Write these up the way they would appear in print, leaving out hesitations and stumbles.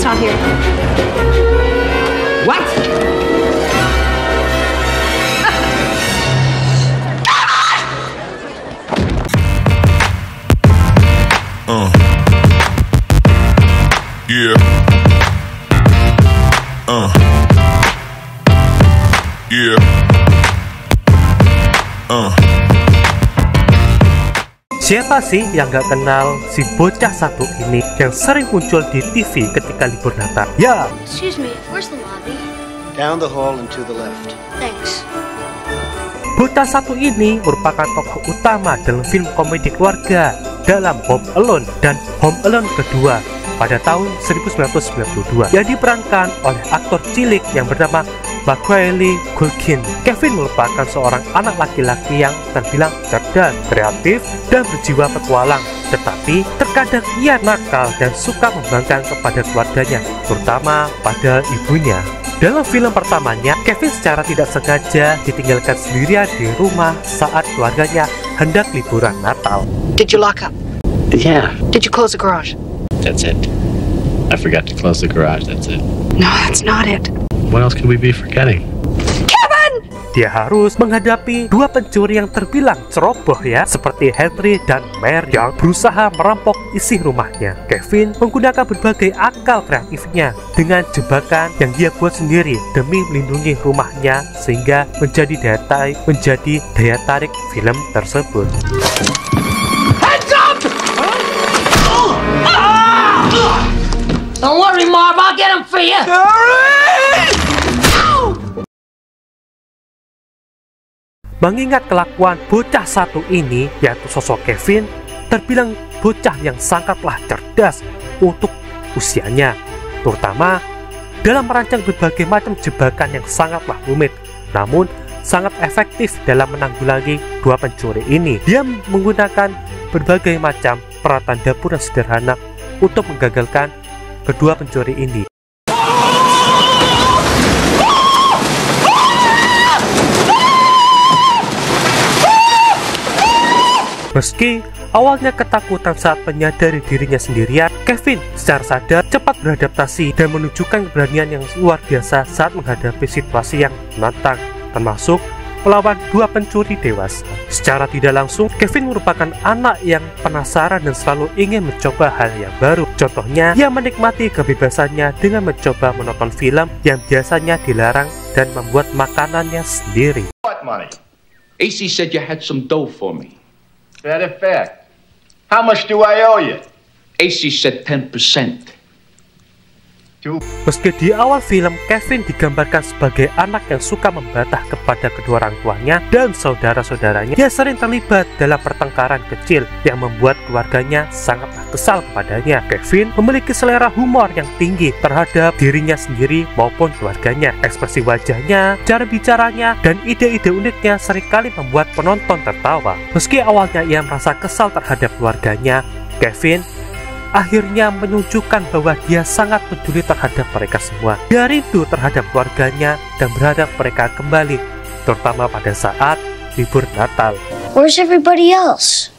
not here. What? Yeah. Yeah. Siapa sih yang gak kenal si bocah satu ini yang sering muncul di TV ketika libur Natal? Ya, Excuse me, where's the lobby? Down the hall and to the left. Thanks. bocah satu ini merupakan tokoh utama dalam film komedi keluarga dalam Home Alone dan Home Alone kedua pada tahun 1992 yang diperankan oleh aktor cilik yang bernama Macaulay Culkin. Kevin merupakan seorang anak laki-laki yang terbilang cerdas, kreatif, dan berjiwa petualang. Tetapi terkadang ia nakal dan suka membangkang kepada keluarganya, terutama pada ibunya. Dalam film pertamanya, Kevin secara tidak sengaja ditinggalkan sendirian di rumah saat keluarganya hendak liburan Natal. Did you lock up? Yeah, Did you close the garage? that's it. I forgot to close the garage, that's it. No, that's not it. What else could we be forgetting? Dia harus menghadapi dua pencuri yang terbilang ceroboh ya, seperti Henry dan Mary yang berusaha merampok isi rumahnya. Kevin menggunakan berbagai akal kreatifnya dengan jebakan yang dia buat sendiri demi melindungi rumahnya sehingga menjadi daya tarik film tersebut. Don't worry, Marv, I'll get him for you. Mengingat kelakuan bocah satu ini, yaitu sosok Kevin, terbilang bocah yang sangatlah cerdas untuk usianya, terutama dalam merancang berbagai macam jebakan yang sangatlah rumit, namun sangat efektif dalam menanggulangi dua pencuri ini. Dia menggunakan berbagai macam peralatan dapur yang sederhana untuk menggagalkan kedua pencuri ini. Meski awalnya ketakutan saat menyadari dirinya sendirian, Kevin secara sadar cepat beradaptasi dan menunjukkan keberanian yang luar biasa saat menghadapi situasi yang menantang, termasuk melawan dua pencuri dewasa. Secara tidak langsung, Kevin merupakan anak yang penasaran dan selalu ingin mencoba hal yang baru. Contohnya, ia menikmati kebebasannya dengan mencoba menonton film yang biasanya dilarang dan membuat makanannya sendiri. What money? AC said you had some dough for me. That a fact. How much do I owe you? AC said 10%. Meski di awal film Kevin digambarkan sebagai anak yang suka membantah kepada kedua orang tuanya dan saudara-saudaranya, dia sering terlibat dalam pertengkaran kecil yang membuat keluarganya sangatlah kesal kepadanya. Kevin memiliki selera humor yang tinggi terhadap dirinya sendiri maupun keluarganya. Ekspresi wajahnya, cara bicaranya, dan ide-ide uniknya seringkali membuat penonton tertawa. Meski awalnya ia merasa kesal terhadap keluarganya, Kevin akhirnya menunjukkan bahwa dia sangat peduli terhadap mereka semua. Dia rindu terhadap keluarganya dan berharap mereka kembali, terutama pada saat libur Natal. Where's everybody else?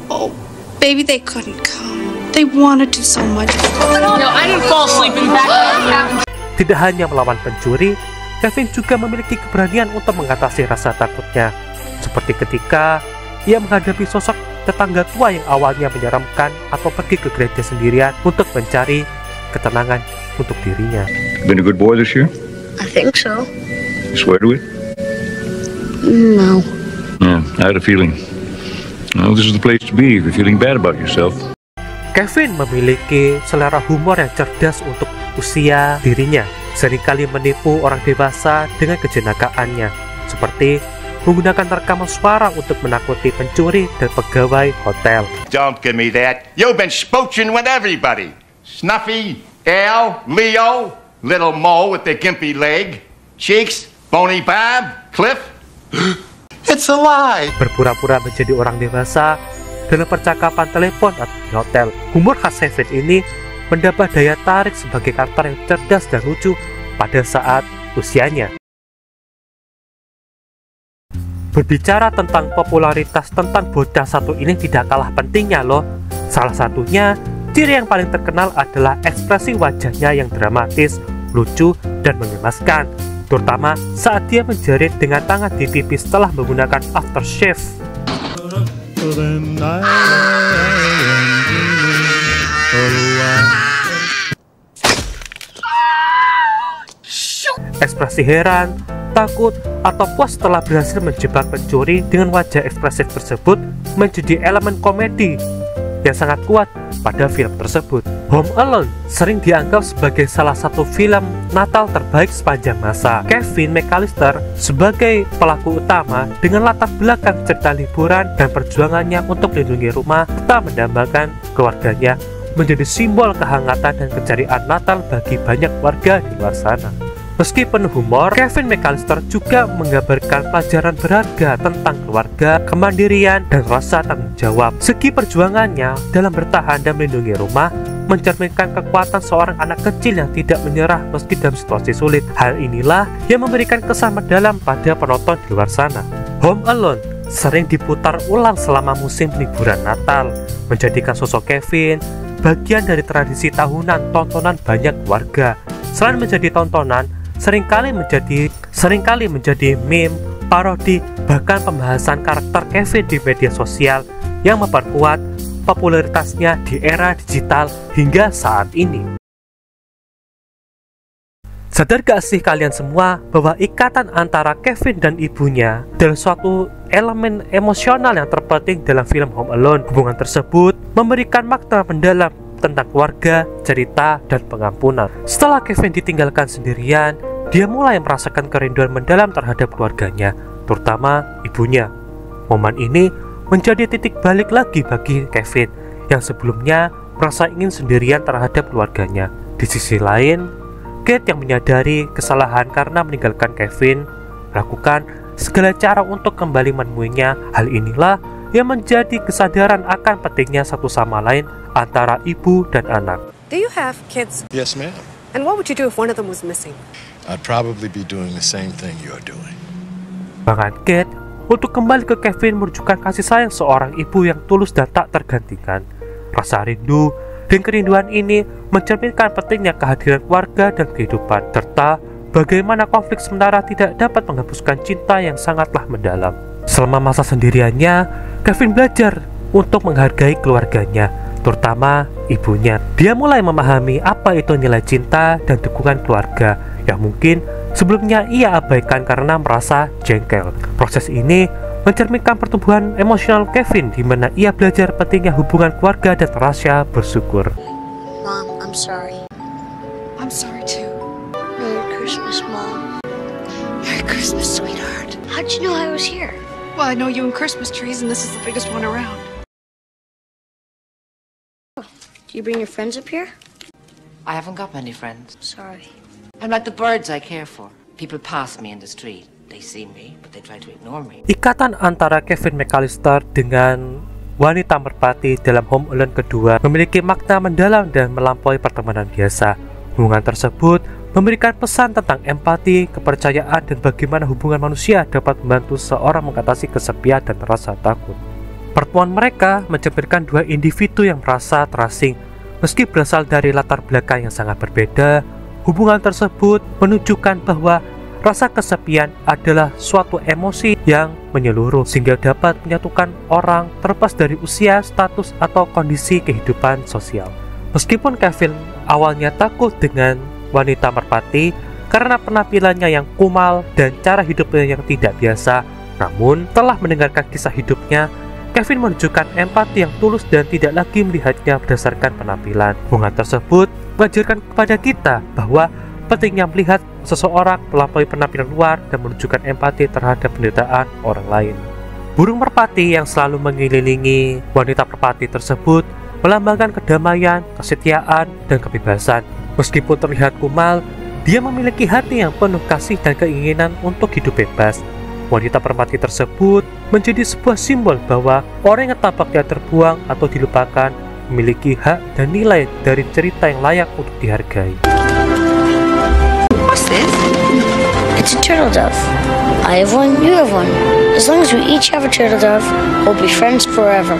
Oh, baby, they couldn't come. They wanted to so much. No, I didn't fall asleep in the back. Tidak hanya melawan pencuri, Kevin juga memiliki keberanian untuk mengatasi rasa takutnya, seperti ketika ia menghadapi sosok tetangga tua yang awalnya menyeramkan atau pergi ke gereja sendirian untuk mencari ketenangan untuk dirinya. Been a good boy this year? I think so. You swear to it? No. Yeah, I had a feeling. Well, this is the place to be if you're feeling bad about yourself. Kevin memiliki selera humor yang cerdas untuk usia dirinya, seringkali menipu orang dewasa dengan kejenakaannya, seperti menggunakan rekaman suara untuk menakuti pencuri dan pegawai hotel. Don't give me that. You've been spooching with everybody. Snuffy, Al, Leo, Little Mo with the gimpy leg, Cheeks, Boney Bob, Cliff. It's a lie. Berpura-pura menjadi orang dewasa dalam percakapan telepon atau di hotel. Humor khas Kevin ini mendapat daya tarik sebagai karakter yang cerdas dan lucu pada saat usianya. Berbicara tentang popularitas tentang bocah satu ini tidak kalah pentingnya loh. Salah satunya Ciri yang paling terkenal adalah ekspresi wajahnya yang dramatis, lucu, dan mengemaskan, terutama saat dia menjerit dengan tangan di pipi setelah menggunakan aftershave. Ekspresi heran, takut, atau puas setelah berhasil menjebak pencuri dengan wajah ekspresif tersebut menjadi elemen komedi yang sangat kuat pada film tersebut. Home Alone sering dianggap sebagai salah satu film Natal terbaik sepanjang masa. Kevin McAllister sebagai pelaku utama dengan latar belakang cerita liburan dan perjuangannya untuk melindungi rumah serta mendambakan keluarganya menjadi simbol kehangatan dan keceriaan Natal bagi banyak warga di luar sana. Meski penuh humor, Kevin McAllister juga menggambarkan pelajaran berharga tentang keluarga, kemandirian, dan rasa tanggung jawab. Segi perjuangannya dalam bertahan dan melindungi rumah mencerminkan kekuatan seorang anak kecil yang tidak menyerah meski dalam situasi sulit. Hal inilah yang memberikan kesan mendalam pada penonton di luar sana. Home Alone sering diputar ulang selama musim liburan Natal, menjadikan sosok Kevin bagian dari tradisi tahunan tontonan banyak keluarga. Selain menjadi tontonan, seringkali menjadi meme, parodi, bahkan pembahasan karakter Kevin di media sosial yang memperkuat popularitasnya di era digital hingga saat ini. Sadar gak sih kalian semua bahwa ikatan antara Kevin dan ibunya adalah suatu elemen emosional yang terpenting dalam film Home Alone. Hubungan tersebut memberikan makna mendalam tentang keluarga, cerita, dan pengampunan. Setelah Kevin ditinggalkan sendirian, dia mulai merasakan kerinduan mendalam terhadap keluarganya, terutama ibunya. Momen ini menjadi titik balik lagi bagi Kevin yang sebelumnya merasa ingin sendirian terhadap keluarganya. Di sisi lain, Kate yang menyadari kesalahan karena meninggalkan Kevin melakukan segala cara untuk kembali menemuinya. Hal inilah yang menjadi kesadaran akan pentingnya satu sama lain antara ibu dan anak. Do you have kids? Yes, ma'am. And what would you do if one of them was missing? I'd probably be doing the same thing you're doing. Bahkan Kate untuk kembali ke Kevin menunjukkan kasih sayang seorang ibu yang tulus dan tak tergantikan. Rasa rindu dan kerinduan ini mencerminkan pentingnya kehadiran keluarga dan kehidupan, serta bagaimana konflik sementara tidak dapat menghapuskan cinta yang sangatlah mendalam. Selama masa sendiriannya, Kevin belajar untuk menghargai keluarganya, terutama ibunya. Dia mulai memahami apa itu nilai cinta dan dukungan keluarga yang mungkin sebelumnya ia abaikan karena merasa jengkel. Proses ini mencerminkan pertumbuhan emosional Kevin di mana ia belajar pentingnya hubungan keluarga dan rasa bersyukur. Mom, I'm sorry. I'm sorry too. Merry Christmas, Mom. Merry Christmas, sweetheart. How'd you know I was here? Well, I know you in Christmas trees, and this is the biggest one around. Do you bring your friends up here? I haven't got many friends. Sorry. I'm like the birds I care for. People pass me in the street. They see me, but they try to ignore me. Ikatan antara Kevin McAllister dengan wanita merpati dalam Home Alone kedua memiliki makna mendalam dan melampaui pertemanan biasa. Hubungan tersebut memberikan pesan tentang empati, kepercayaan, dan bagaimana hubungan manusia dapat membantu seorang mengatasi kesepian dan rasa takut. Pertemuan mereka mencerminkan dua individu yang merasa terasing. Meski berasal dari latar belakang yang sangat berbeda, hubungan tersebut menunjukkan bahwa rasa kesepian adalah suatu emosi yang menyeluruh sehingga dapat menyatukan orang terlepas dari usia, status, atau kondisi kehidupan sosial. Meskipun Kevin awalnya takut dengan wanita merpati karena penampilannya yang kumal dan cara hidupnya yang tidak biasa, namun telah mendengarkan kisah hidupnya, Kevin menunjukkan empati yang tulus dan tidak lagi melihatnya berdasarkan penampilan. Hubungan tersebut mengajarkan kepada kita bahwa pentingnya melihat seseorang melampaui penampilan luar dan menunjukkan empati terhadap penderitaan orang lain. Burung merpati yang selalu mengelilingi wanita merpati tersebut melambangkan kedamaian, kesetiaan, dan kebebasan. Meskipun terlihat kumal, dia memiliki hati yang penuh kasih dan keinginan untuk hidup bebas. Wanita merpati tersebut menjadi sebuah simbol bahwa orang yang tampaknya terbuang atau dilupakan memiliki hak dan nilai dari cerita yang layak untuk dihargai. What's this? It's a turtle dove. I have one, you have one. As long as we each have a turtle dove, we'll be friends forever.